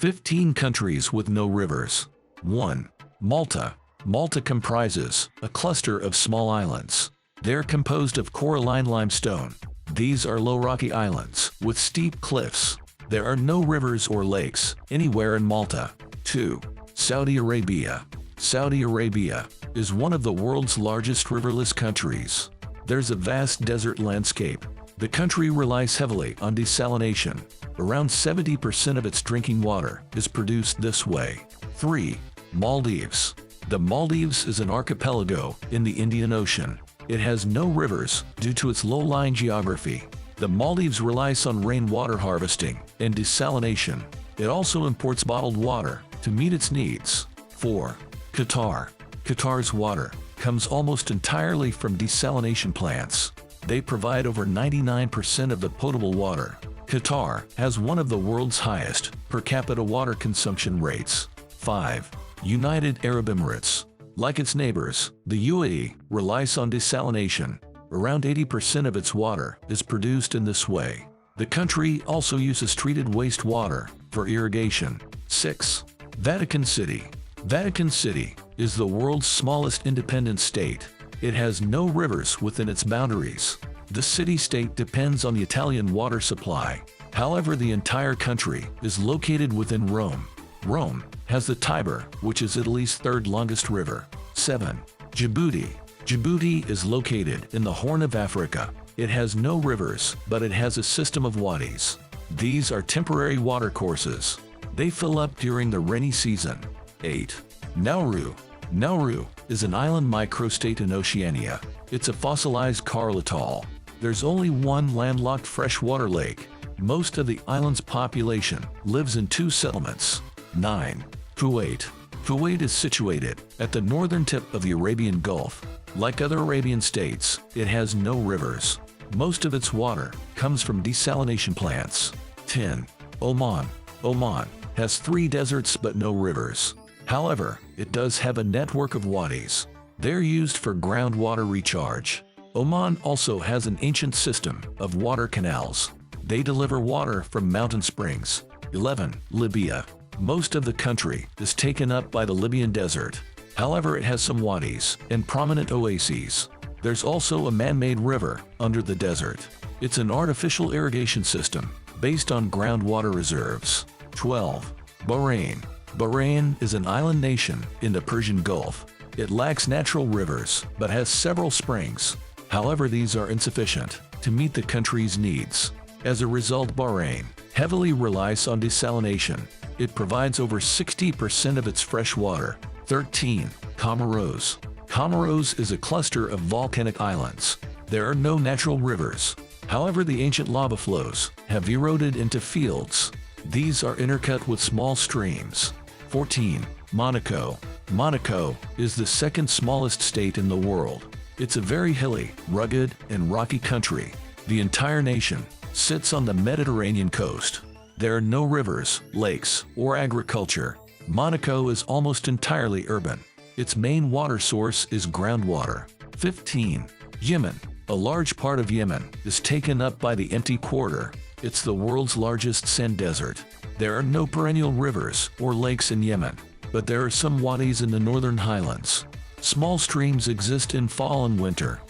15 countries with no rivers. 1. Malta. Malta comprises a cluster of small islands. They're composed of coralline limestone. These are low rocky islands with steep cliffs. There are no rivers or lakes anywhere in Malta. 2. Saudi Arabia. Saudi Arabia is one of the world's largest riverless countries. There's a vast desert landscape. The country relies heavily on desalination. Around 70% of its drinking water is produced this way. 3. Maldives. The Maldives is an archipelago in the Indian Ocean. It has no rivers due to its low-lying geography. The Maldives relies on rainwater harvesting and desalination. It also imports bottled water to meet its needs. 4. Qatar. Qatar's water comes almost entirely from desalination plants. They provide over 99% of the potable water. Qatar has one of the world's highest per capita water consumption rates. 5. United Arab Emirates. Like its neighbors, the UAE relies on desalination. Around 80% of its water is produced in this way. The country also uses treated wastewater for irrigation. 6. Vatican City. Vatican City is the world's smallest independent state. It has no rivers within its boundaries. The city-state depends on the Italian water supply. However, the entire country is located within Rome. Rome has the Tiber, which is Italy's third longest river. 7. Djibouti. Djibouti is located in the Horn of Africa. It has no rivers, but it has a system of wadis. These are temporary watercourses. They fill up during the rainy season. 8. Nauru. Nauru is an island microstate in Oceania. It's a fossilized coral atoll. There's only one landlocked freshwater lake. Most of the island's population lives in 2 settlements. 9. Kuwait. Kuwait is situated at the northern tip of the Arabian Gulf. Like other Arabian states, it has no rivers. Most of its water comes from desalination plants. 10. Oman. Oman has 3 deserts but no rivers. However, it does have a network of wadis. They're used for groundwater recharge. Oman also has an ancient system of water canals. They deliver water from mountain springs. 11. Libya. Most of the country is taken up by the Libyan desert. However, it has some wadis and prominent oases. There's also a man-made river under the desert. It's an artificial irrigation system based on groundwater reserves. 12. Bahrain. Bahrain is an island nation in the Persian Gulf. It lacks natural rivers but has several springs. However, these are insufficient to meet the country's needs. As a result, Bahrain heavily relies on desalination. It provides over 60% of its fresh water. 13. Comoros. Comoros is a cluster of volcanic islands. There are no natural rivers. However, the ancient lava flows have eroded into fields. These are intercut with small streams. 14. Monaco. Monaco is the second smallest state in the world. It's a very hilly, rugged, and rocky country. The entire nation sits on the Mediterranean coast. There are no rivers, lakes, or agriculture. Monaco is almost entirely urban. Its main water source is groundwater. 15. Yemen. A large part of Yemen is taken up by the Empty Quarter. It's the world's largest sand desert. There are no perennial rivers or lakes in Yemen, but there are some wadis in the northern highlands. Small streams exist in fall and winter.